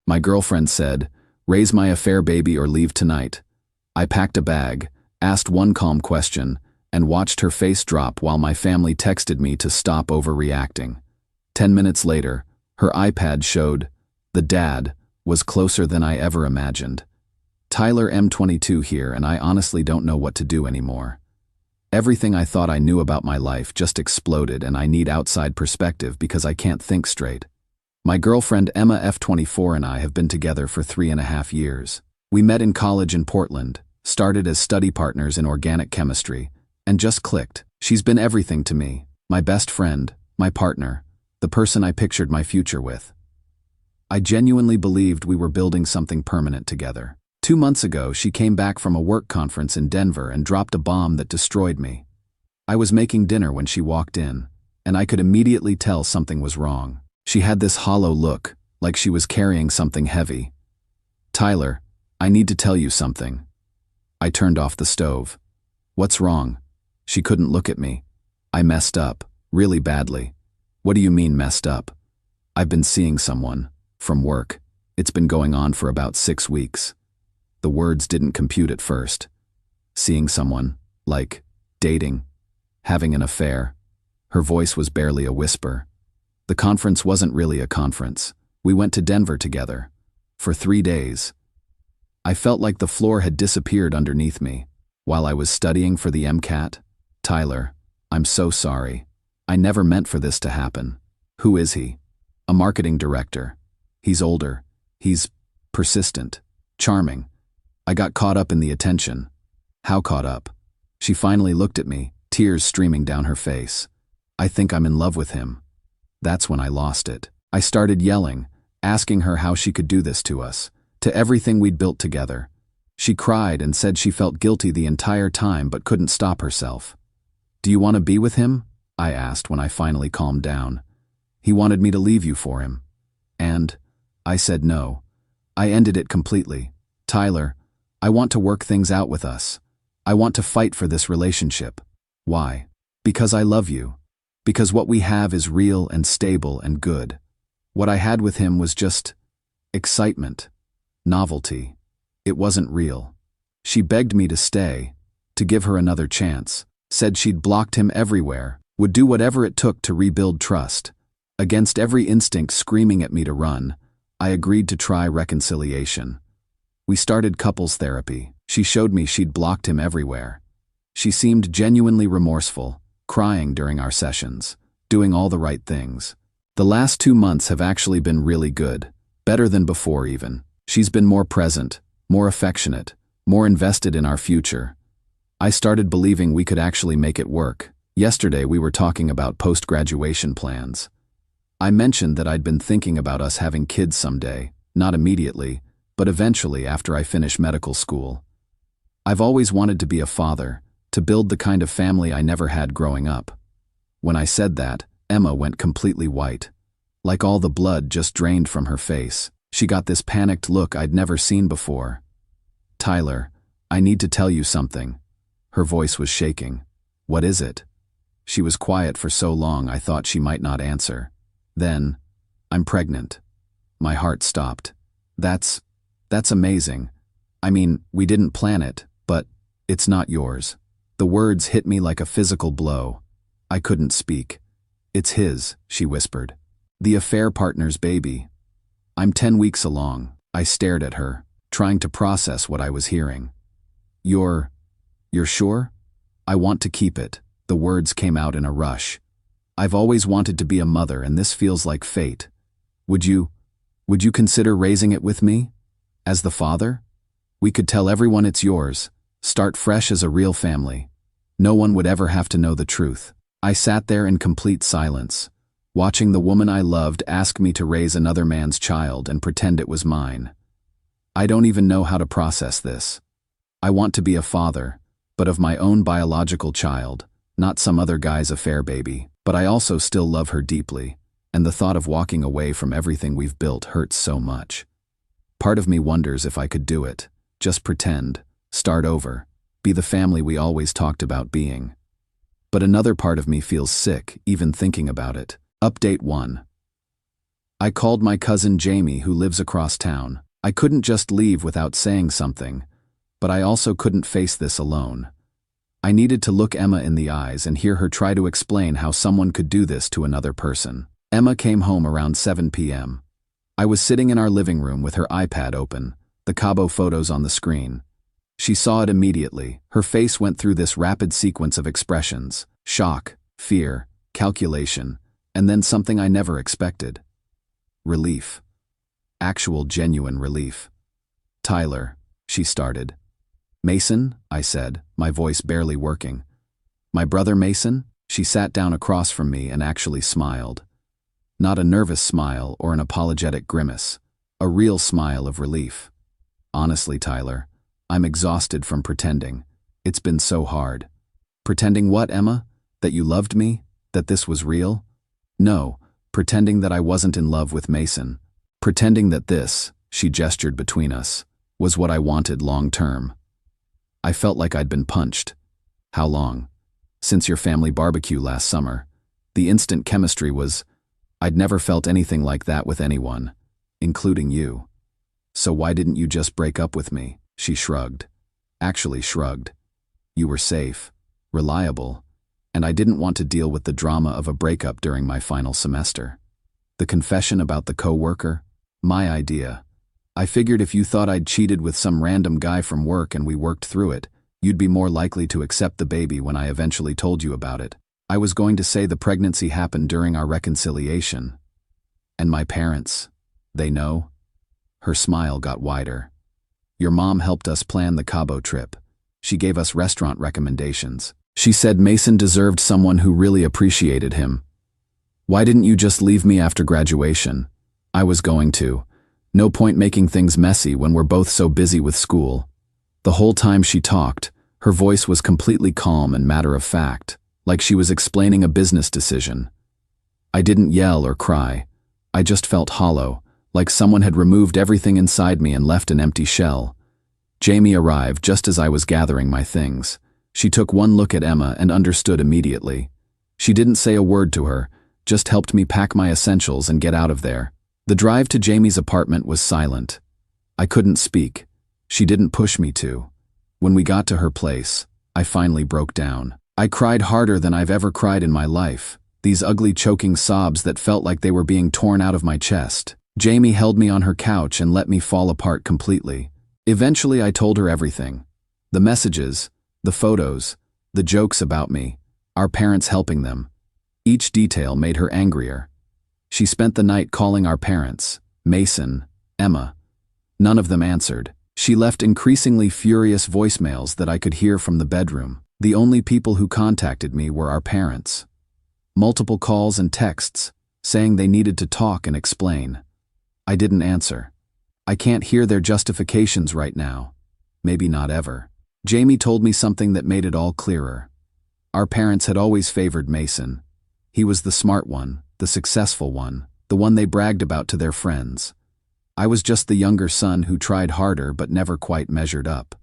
My girlfriend said, "Raise my affair baby or leave tonight." I packed a bag, asked one calm question, and watched her face drop while my family texted me to stop overreacting. 10 minutes later, her iPad showed, "The dad was closer than I ever imagined." Tyler M22 here, and I honestly don't know what to do anymore. Everything I thought I knew about my life just exploded, and I need outside perspective because I can't think straight. My girlfriend Emma F24 and I have been together for 3.5 years. We met in college in Portland, started as study partners in organic chemistry, and just clicked. She's been everything to me, my best friend, my partner, the person I pictured my future with. I genuinely believed we were building something permanent together. 2 months ago, she came back from a work conference in Denver and dropped a bomb that destroyed me. I was making dinner when she walked in, and I could immediately tell something was wrong. She had this hollow look, like she was carrying something heavy. "Tyler, I need to tell you something." I turned off the stove. "What's wrong?" She couldn't look at me. "I messed up, really badly." "What do you mean messed up?" "I've been seeing someone, from work. It's been going on for about 6 weeks. The words didn't compute at first. Seeing someone, like dating, having an affair. Her voice was barely a whisper. The conference wasn't really a conference. We went to Denver together. For 3 days. I felt like the floor had disappeared underneath me while I was studying for the MCAT. "Tyler, I'm so sorry. I never meant for this to happen." "Who is he?" "A marketing director. He's older. He's persistent. Charming." I got caught up in the attention. "How caught up?" She finally looked at me, tears streaming down her face. "I think I'm in love with him." That's when I lost it. I started yelling, asking her how she could do this to us, to everything we'd built together. She cried and said she felt guilty the entire time but couldn't stop herself. "Do you want to be with him?" I asked when I finally calmed down. "He wanted me to leave you for him." And I said no. I ended it completely. "Tyler, I want to work things out with us. I want to fight for this relationship." "Why?" "Because I love you. Because what we have is real and stable and good. What I had with him was just excitement, novelty. It wasn't real." She begged me to stay, to give her another chance, said she'd blocked him everywhere, would do whatever it took to rebuild trust. Against every instinct screaming at me to run, I agreed to try reconciliation. We started couples therapy. She showed me she'd blocked him everywhere. She seemed genuinely remorseful, crying during our sessions, doing all the right things. The last 2 months have actually been really good, better than before even. She's been more present, more affectionate, more invested in our future. I started believing we could actually make it work. Yesterday we were talking about post-graduation plans. I mentioned that I'd been thinking about us having kids someday, not immediately, but eventually after I finish medical school. I've always wanted to be a father, to build the kind of family I never had growing up. When I said that, Emma went completely white. Like all the blood just drained from her face. She got this panicked look I'd never seen before. "Tyler, I need to tell you something." Her voice was shaking. "What is it?" She was quiet for so long I thought she might not answer. Then, "I'm pregnant." My heart stopped. That's amazing. I mean, we didn't plan it, but it's not yours." The words hit me like a physical blow. I couldn't speak. "It's his," she whispered. "The affair partner's baby." "I'm 10 weeks along." I stared at her, trying to process what I was hearing. You're sure?" "I want to keep it." The words came out in a rush. "I've always wanted to be a mother, and this feels like fate. Would you consider raising it with me? As the father? We could tell everyone it's yours, start fresh as a real family. No one would ever have to know the truth." I sat there in complete silence, watching the woman I loved ask me to raise another man's child and pretend it was mine. I don't even know how to process this. I want to be a father, but of my own biological child, not some other guy's affair baby. But I also still love her deeply, and the thought of walking away from everything we've built hurts so much. Part of me wonders if I could do it, just pretend, start over, be the family we always talked about being. But another part of me feels sick even thinking about it. Update 1. I called my cousin Jamie, who lives across town. I couldn't just leave without saying something, but I also couldn't face this alone. I needed to look Emma in the eyes and hear her try to explain how someone could do this to another person. Emma came home around 7 p.m. I was sitting in our living room with her iPad open, the Cabo photos on the screen. She saw it immediately. Her face went through this rapid sequence of expressions: shock, fear, calculation, and then something I never expected. Relief. Actual genuine relief. "Tyler," she started. "Mason," I said, my voice barely working. "My brother Mason?" She sat down across from me and actually smiled. Not a nervous smile or an apologetic grimace, a real smile of relief. "Honestly, Tyler, I'm exhausted from pretending. It's been so hard." "Pretending what, Emma? That you loved me? That this was real?" "No, pretending that I wasn't in love with Mason. Pretending that this," she gestured between us, "was what I wanted long term." I felt like I'd been punched. "How long?" "Since your family barbecue last summer. The instant chemistry was... I'd never felt anything like that with anyone, including you." "So why didn't you just break up with me?" She shrugged. Actually shrugged. "You were safe, reliable, and I didn't want to deal with the drama of a breakup during my final semester." "The confession about the co-worker? My idea. I figured if you thought I'd cheated with some random guy from work and we worked through it, you'd be more likely to accept the baby when I eventually told you about it. I was going to say the pregnancy happened during our reconciliation. And my parents, they know?" Her smile got wider. "Your mom helped us plan the Cabo trip. She gave us restaurant recommendations. She said Mason deserved someone who really appreciated him. Why didn't you just leave me after graduation?" "I was going to. No point making things messy when we're both so busy with school." The whole time she talked, her voice was completely calm and matter-of-fact, like she was explaining a business decision. I didn't yell or cry. I just felt hollow, like someone had removed everything inside me and left an empty shell. Jamie arrived just as I was gathering my things. She took one look at Emma and understood immediately. She didn't say a word to her, just helped me pack my essentials and get out of there. The drive to Jamie's apartment was silent. I couldn't speak. She didn't push me to. When we got to her place, I finally broke down. I cried harder than I've ever cried in my life, these ugly choking sobs that felt like they were being torn out of my chest. Jamie held me on her couch and let me fall apart completely. Eventually I told her everything. The messages, the photos, the jokes about me, our parents helping them. Each detail made her angrier. She spent the night calling our parents, Mason, Emma. None of them answered. She left increasingly furious voicemails that I could hear from the bedroom. The only people who contacted me were our parents. Multiple calls and texts, saying they needed to talk and explain. I didn't answer. I can't hear their justifications right now. Maybe not ever. Jamie told me something that made it all clearer. Our parents had always favored Mason. He was the smart one, the successful one, the one they bragged about to their friends. I was just the younger son who tried harder but never quite measured up.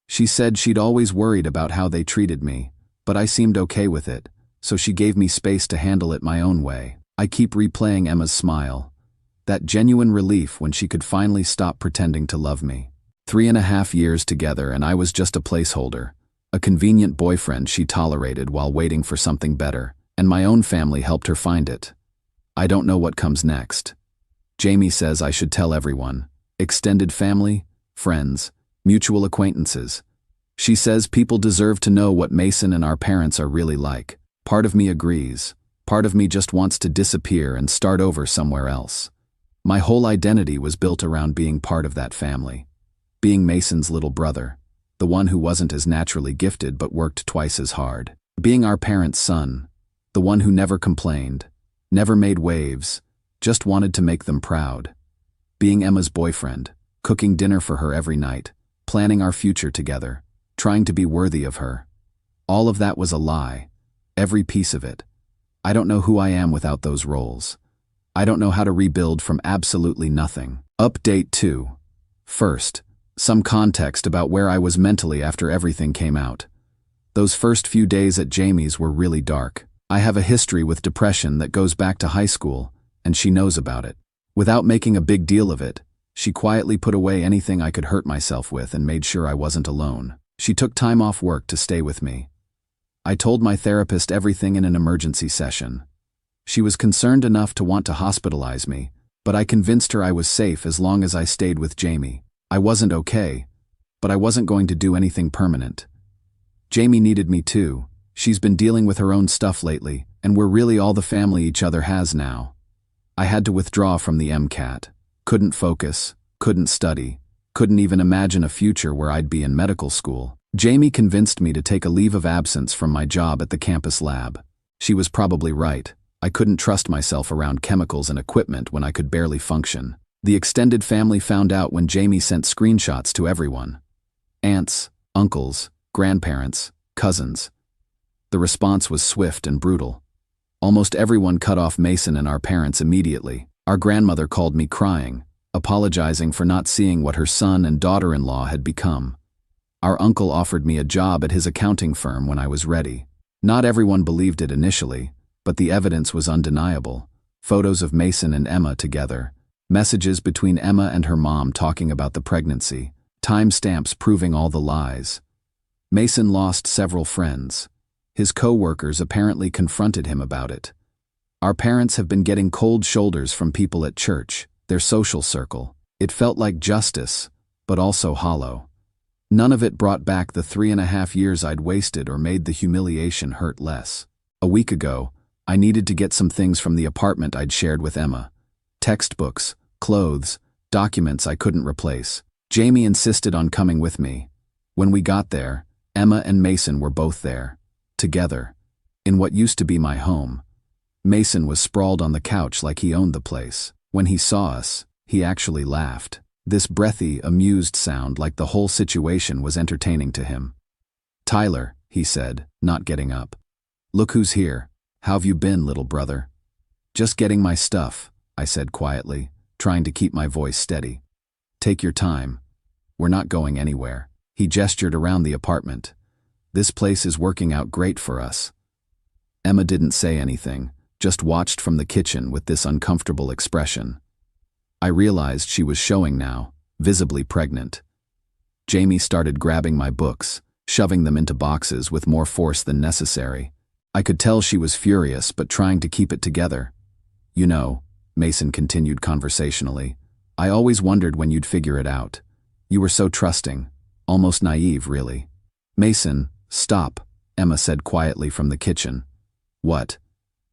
She said she'd always worried about how they treated me, but I seemed okay with it, so she gave me space to handle it my own way. I keep replaying Emma's smile. That genuine relief when she could finally stop pretending to love me. 3.5 years together and I was just a placeholder, a convenient boyfriend she tolerated while waiting for something better, and my own family helped her find it. I don't know what comes next. Jamie says I should tell everyone. Extended family, friends, mutual acquaintances. She says people deserve to know what Mason and our parents are really like. Part of me agrees. Part of me just wants to disappear and start over somewhere else. My whole identity was built around being part of that family. Being Mason's little brother, the one who wasn't as naturally gifted but worked twice as hard. Being our parents' son, the one who never complained, never made waves, just wanted to make them proud. Being Emma's boyfriend, cooking dinner for her every night, planning our future together, trying to be worthy of her. All of that was a lie, every piece of it. I don't know who I am without those roles. I don't know how to rebuild from absolutely nothing. Update 2. First, some context about where I was mentally after everything came out. Those first few days at Jamie's were really dark. I have a history with depression that goes back to high school, and she knows about it. Without making a big deal of it, she quietly put away anything I could hurt myself with and made sure I wasn't alone. She took time off work to stay with me. I told my therapist everything in an emergency session. She was concerned enough to want to hospitalize me, but I convinced her I was safe as long as I stayed with Jamie. I wasn't okay, but I wasn't going to do anything permanent. Jamie needed me too. She's been dealing with her own stuff lately, and we're really all the family each other has now. I had to withdraw from the MCAT. Couldn't focus, couldn't study, couldn't even imagine a future where I'd be in medical school. Jamie convinced me to take a leave of absence from my job at the campus lab. She was probably right. I couldn't trust myself around chemicals and equipment when I could barely function. The extended family found out when Jamie sent screenshots to everyone. Aunts, uncles, grandparents, cousins. The response was swift and brutal. Almost everyone cut off Mason and our parents immediately. Our grandmother called me crying, apologizing for not seeing what her son and daughter-in-law had become. Our uncle offered me a job at his accounting firm when I was ready. Not everyone believed it initially, but the evidence was undeniable. Photos of Mason and Emma together, messages between Emma and her mom talking about the pregnancy, timestamps proving all the lies. Mason lost several friends. His co-workers apparently confronted him about it. Our parents have been getting cold shoulders from people at church, their social circle. It felt like justice, but also hollow. None of it brought back the 3.5 years I'd wasted or made the humiliation hurt less. A week ago, I needed to get some things from the apartment I'd shared with Emma. Textbooks, clothes, documents I couldn't replace. Jamie insisted on coming with me. When we got there, Emma and Mason were both there, together, in what used to be my home. Mason was sprawled on the couch like he owned the place. When he saw us, he actually laughed. This breathy, amused sound like the whole situation was entertaining to him. "Tyler," he said, not getting up. "Look who's here. How've you been, little brother?" "Just getting my stuff," I said quietly, trying to keep my voice steady. "Take your time. We're not going anywhere." He gestured around the apartment. "This place is working out great for us." Emma didn't say anything, just watched from the kitchen with this uncomfortable expression. I realized she was showing now, visibly pregnant. Jamie started grabbing my books, shoving them into boxes with more force than necessary. I could tell she was furious but trying to keep it together. "You know," Mason continued conversationally, "I always wondered when you'd figure it out. You were so trusting, almost naive, really." "Mason, stop," Emma said quietly from the kitchen. "What?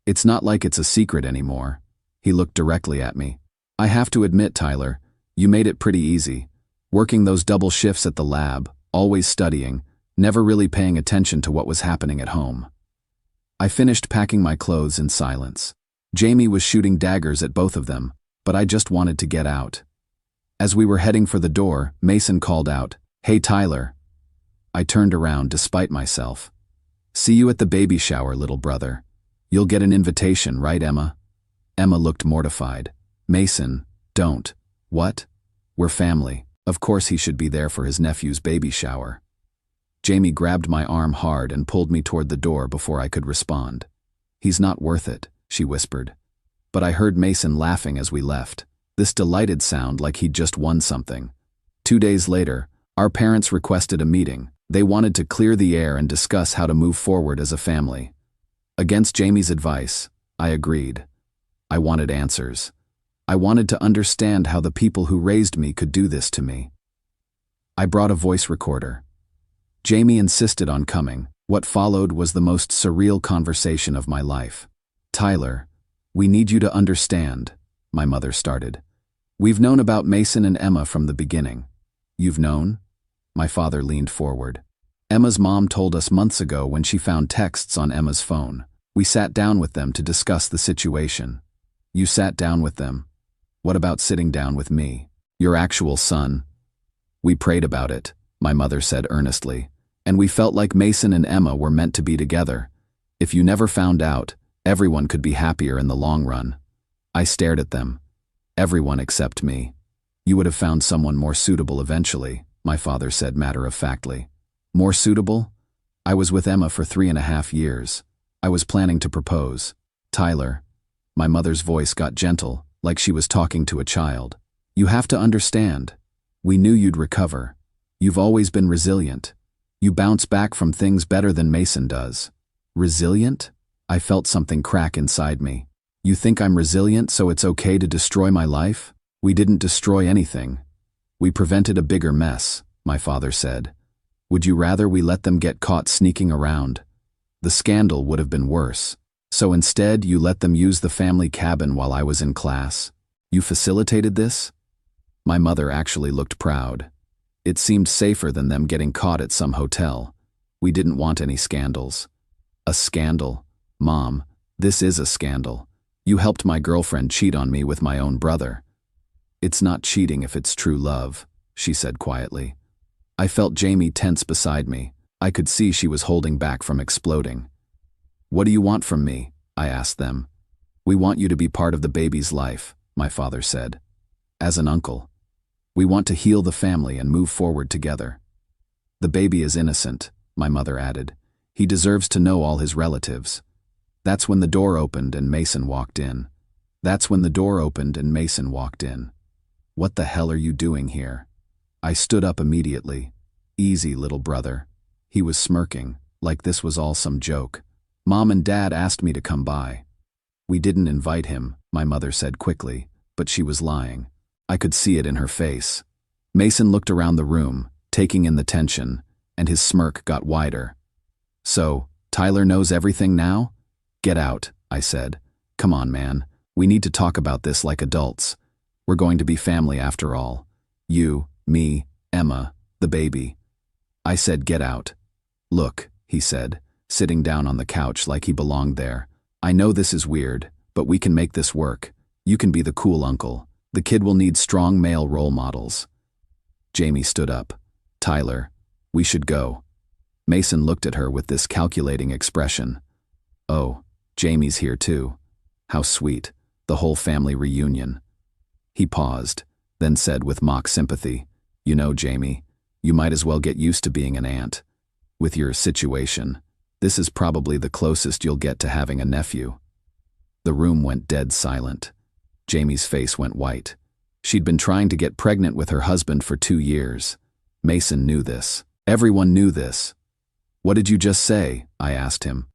It's not like it's a secret anymore." He looked directly at me. "I have to admit, Tyler, you made it pretty easy. Working those double shifts at the lab, always studying, never really paying attention to what was happening at home." I finished packing my clothes in silence. Jamie was shooting daggers at both of them, but I just wanted to get out. As we were heading for the door, Mason called out, "Hey, Tyler." I turned around despite myself. "See you at the baby shower, little brother. You'll get an invitation, right, Emma?" Emma looked mortified. "Mason, don't." "What? We're family. Of course he should be there for his nephew's baby shower." Jamie grabbed my arm hard and pulled me toward the door before I could respond. "He's not worth it," she whispered. But I heard Mason laughing as we left, this delighted sound like he'd just won something. 2 days later, our parents requested a meeting. They wanted to clear the air and discuss how to move forward as a family. Against Jamie's advice, I agreed. I wanted answers. I wanted to understand how the people who raised me could do this to me. I brought a voice recorder. Jamie insisted on coming. What followed was the most surreal conversation of my life. "Tyler, we need you to understand," my mother started. "We've known about Mason and Emma from the beginning." "You've known?" My father leaned forward. "Emma's mom told us months ago when she found texts on Emma's phone. We sat down with them to discuss the situation." "You sat down with them? What about sitting down with me, your actual son?" "We prayed about it," my mother said earnestly, "and we felt like Mason and Emma were meant to be together. If you never found out, everyone could be happier in the long run." I stared at them. "Everyone except me. You would have found someone more suitable eventually," my father said matter-of-factly. "More suitable? I was with Emma for 3.5 years. I was planning to propose." "Tyler," my mother's voice got gentle, like she was talking to a child. You have to understand. We knew you'd recover. You've always been resilient. You bounce back from things better than Mason does. Resilient? I felt something crack inside me. You think I'm resilient so it's okay to destroy my life? We didn't destroy anything. We prevented a bigger mess, my father said. Would you rather we let them get caught sneaking around? The scandal would have been worse. So instead, you let them use the family cabin while I was in class. You facilitated this? My mother actually looked proud. It seemed safer than them getting caught at some hotel. We didn't want any scandals. A scandal? Mom, this is a scandal. You helped my girlfriend cheat on me with my own brother. It's not cheating if it's true love, she said quietly. I felt Jamie tense beside me. I could see she was holding back from exploding. What do you want from me? I asked them. We want you to be part of the baby's life, my father said. As an uncle. We want to heal the family and move forward together. The baby is innocent, my mother added. He deserves to know all his relatives. That's when the door opened and Mason walked in. What the hell are you doing here? I stood up immediately. Easy, little brother. He was smirking, like this was all some joke. Mom and Dad asked me to come by. We didn't invite him, my mother said quickly, but she was lying. I could see it in her face. Mason looked around the room, taking in the tension, and his smirk got wider. So, Tyler knows everything now? Get out, I said. Come on, man. We need to talk about this like adults. We're going to be family after all. You, me, Emma, the baby. I said get out. Look, he said, sitting down on the couch like he belonged there. I know this is weird, but we can make this work. You can be the cool uncle. The kid will need strong male role models. Jamie stood up. Tyler, we should go. Mason looked at her with this calculating expression. Oh, Jamie's here too. How sweet, the whole family reunion. He paused, then said with mock sympathy, You know, Jamie, you might as well get used to being an aunt. With your situation, this is probably the closest you'll get to having a nephew. The room went dead silent. Jamie's face went white. She'd been trying to get pregnant with her husband for 2 years. Mason knew this. Everyone knew this. What did you just say? I asked him.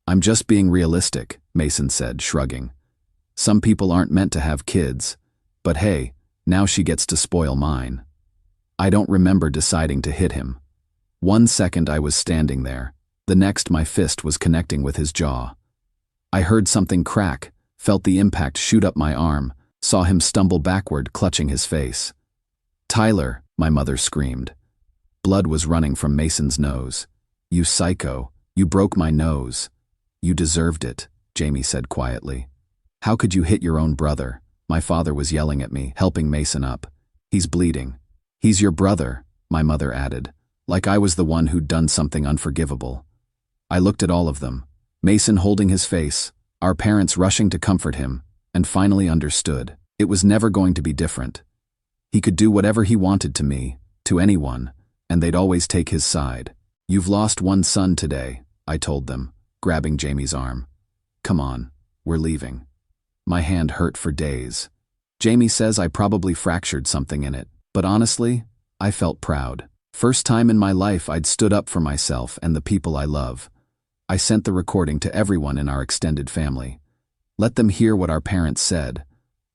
I'm just being realistic, Mason said, shrugging. Some people aren't meant to have kids. But hey, now she gets to spoil mine. I don't remember deciding to hit him. 1 second I was standing there. The next my fist was connecting with his jaw. I heard something crack, felt the impact shoot up my arm, saw him stumble backward, clutching his face. Tyler, my mother screamed. Blood was running from Mason's nose. You psycho, you broke my nose. You deserved it, Jamie said quietly. How could you hit your own brother? My father was yelling at me, helping Mason up. He's bleeding. He's your brother, my mother added, like I was the one who'd done something unforgivable. I looked at all of them, Mason holding his face, our parents rushing to comfort him, and finally understood. It was never going to be different. He could do whatever he wanted to me, to anyone, and they'd always take his side. You've lost one son today, I told them, grabbing Jamie's arm. Come on, we're leaving. My hand hurt for days. Jamie says I probably fractured something in it, but honestly, I felt proud. First time in my life I'd stood up for myself and the people I love. I sent the recording to everyone in our extended family. Let them hear what our parents said.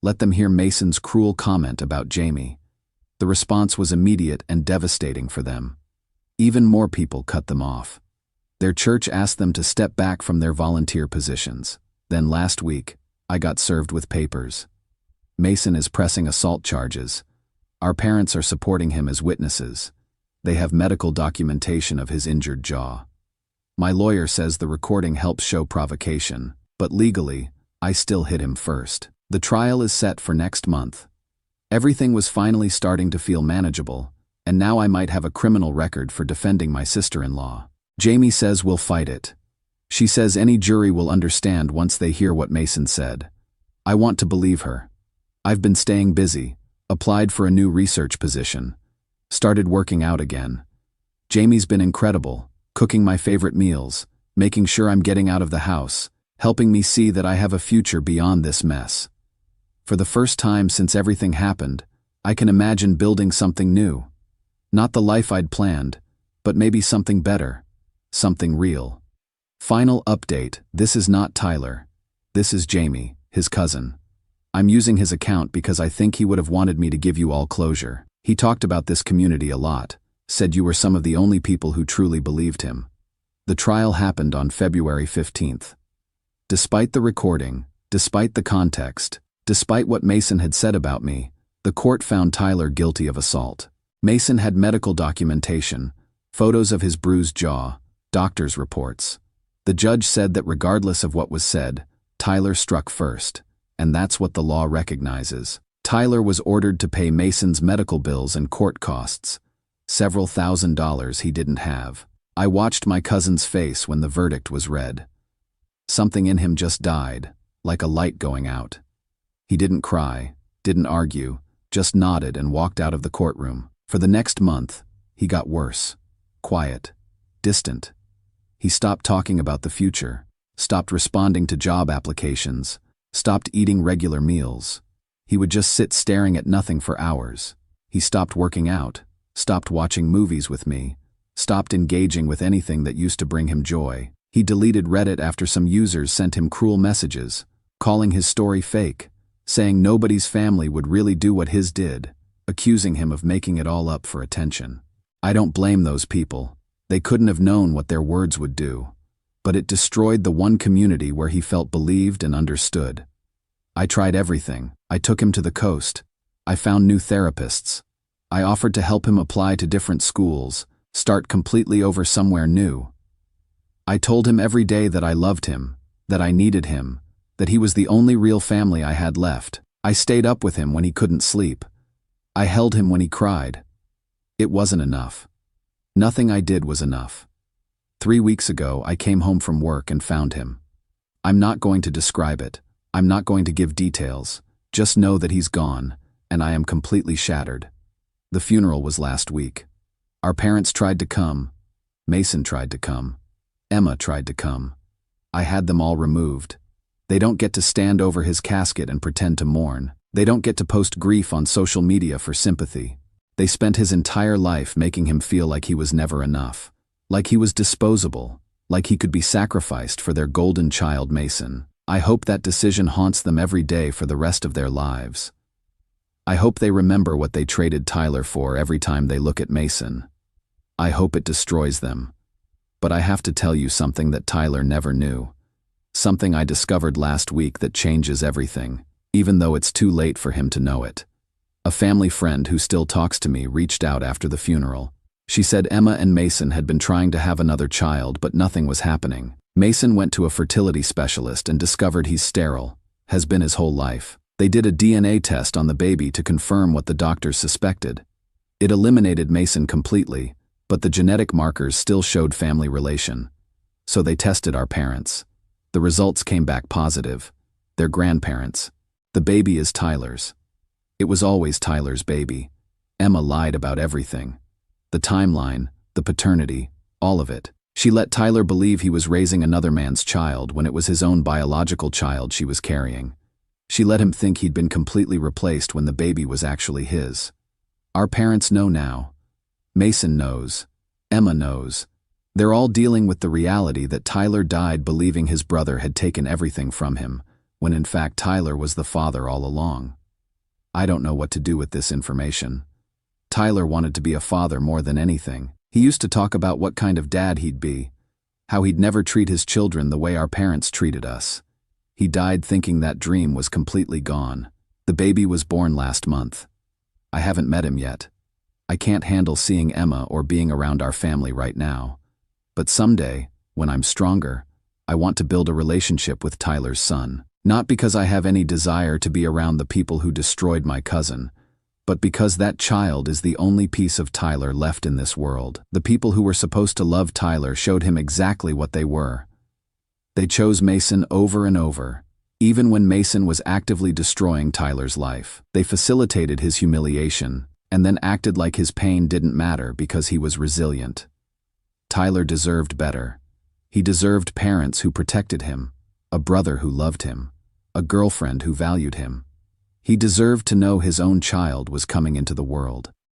Let them hear Mason's cruel comment about Jamie. The response was immediate and devastating for them. Even more people cut them off. Their church asked them to step back from their volunteer positions. Then last week, I got served with papers. Mason is pressing assault charges. Our parents are supporting him as witnesses. They have medical documentation of his injured jaw. My lawyer says the recording helps show provocation, but legally, I still hit him first. The trial is set for next month. Everything was finally starting to feel manageable, and now I might have a criminal record for defending my sister-in-law. Jamie says we'll fight it. She says any jury will understand once they hear what Mason said. I want to believe her. I've been staying busy, applied for a new research position, started working out again. Jamie's been incredible, cooking my favorite meals, making sure I'm getting out of the house, helping me see that I have a future beyond this mess. For the first time since everything happened, I can imagine building something new. Not the life I'd planned, but maybe something better. Something real. Final update, this is not Tyler. This is Jamie, his cousin. I'm using his account because I think he would have wanted me to give you all closure. He talked about this community a lot, said you were some of the only people who truly believed him. The trial happened on February 15th. Despite the recording, despite the context, despite what Mason had said about me, the court found Tyler guilty of assault. Mason had medical documentation, photos of his bruised jaw, doctor's reports. The judge said that regardless of what was said, Tyler struck first, and that's what the law recognizes. Tyler was ordered to pay Mason's medical bills and court costs, several $1,000s he didn't have. I watched my cousin's face when the verdict was read. Something in him just died, like a light going out. He didn't cry, didn't argue, just nodded and walked out of the courtroom. For the next month, he got worse. Quiet. Distant. He stopped talking about the future, stopped responding to job applications, stopped eating regular meals. He would just sit staring at nothing for hours. He stopped working out, stopped watching movies with me, stopped engaging with anything that used to bring him joy. He deleted Reddit after some users sent him cruel messages, calling his story fake, saying nobody's family would really do what his did, accusing him of making it all up for attention. I don't blame those people. They couldn't have known what their words would do. But it destroyed the one community where he felt believed and understood. I tried everything. I took him to the coast. I found new therapists. I offered to help him apply to different schools, start completely over somewhere new. I told him every day that I loved him, that I needed him, that he was the only real family I had left. I stayed up with him when he couldn't sleep. I held him when he cried. It wasn't enough. Nothing I did was enough. 3 weeks ago, I came home from work and found him. I'm not going to describe it. I'm not going to give details. Just know that he's gone, and I am completely shattered. The funeral was last week. Our parents tried to come. Mason tried to come. Emma tried to come. I had them all removed. They don't get to stand over his casket and pretend to mourn. They don't get to post grief on social media for sympathy. They spent his entire life making him feel like he was never enough. Like he was disposable, like he could be sacrificed for their golden child Mason. I hope that decision haunts them every day for the rest of their lives. I hope they remember what they traded Tyler for every time they look at Mason. I hope it destroys them. But I have to tell you something that Tyler never knew. Something I discovered last week that changes everything, even though it's too late for him to know it. A family friend who still talks to me reached out after the funeral. She said Emma and Mason had been trying to have another child, but nothing was happening. Mason went to a fertility specialist and discovered he's sterile, has been his whole life. They did a DNA test on the baby to confirm what the doctors suspected. It eliminated Mason completely, but the genetic markers still showed family relation. So they tested our parents. The results came back positive. Their grandparents. The baby is Tyler's. It was always Tyler's baby. Emma lied about everything. The timeline, the paternity, all of it. She let Tyler believe he was raising another man's child when it was his own biological child she was carrying. She let him think he'd been completely replaced when the baby was actually his. Our parents know now. Mason knows. Emma knows. They're all dealing with the reality that Tyler died believing his brother had taken everything from him, when in fact Tyler was the father all along. I don't know what to do with this information. Tyler wanted to be a father more than anything. He used to talk about what kind of dad he'd be, how he'd never treat his children the way our parents treated us. He died thinking that dream was completely gone. The baby was born last month. I haven't met him yet. I can't handle seeing Emma or being around our family right now. But someday, when I'm stronger, I want to build a relationship with Tyler's son. Not because I have any desire to be around the people who destroyed my cousin, but because that child is the only piece of Tyler left in this world. The people who were supposed to love Tyler showed him exactly what they were. They chose Mason over and over, even when Mason was actively destroying Tyler's life. They facilitated his humiliation, and then acted like his pain didn't matter because he was resilient. Tyler deserved better. He deserved parents who protected him, a brother who loved him, a girlfriend who valued him. He deserved to know his own child was coming into the world.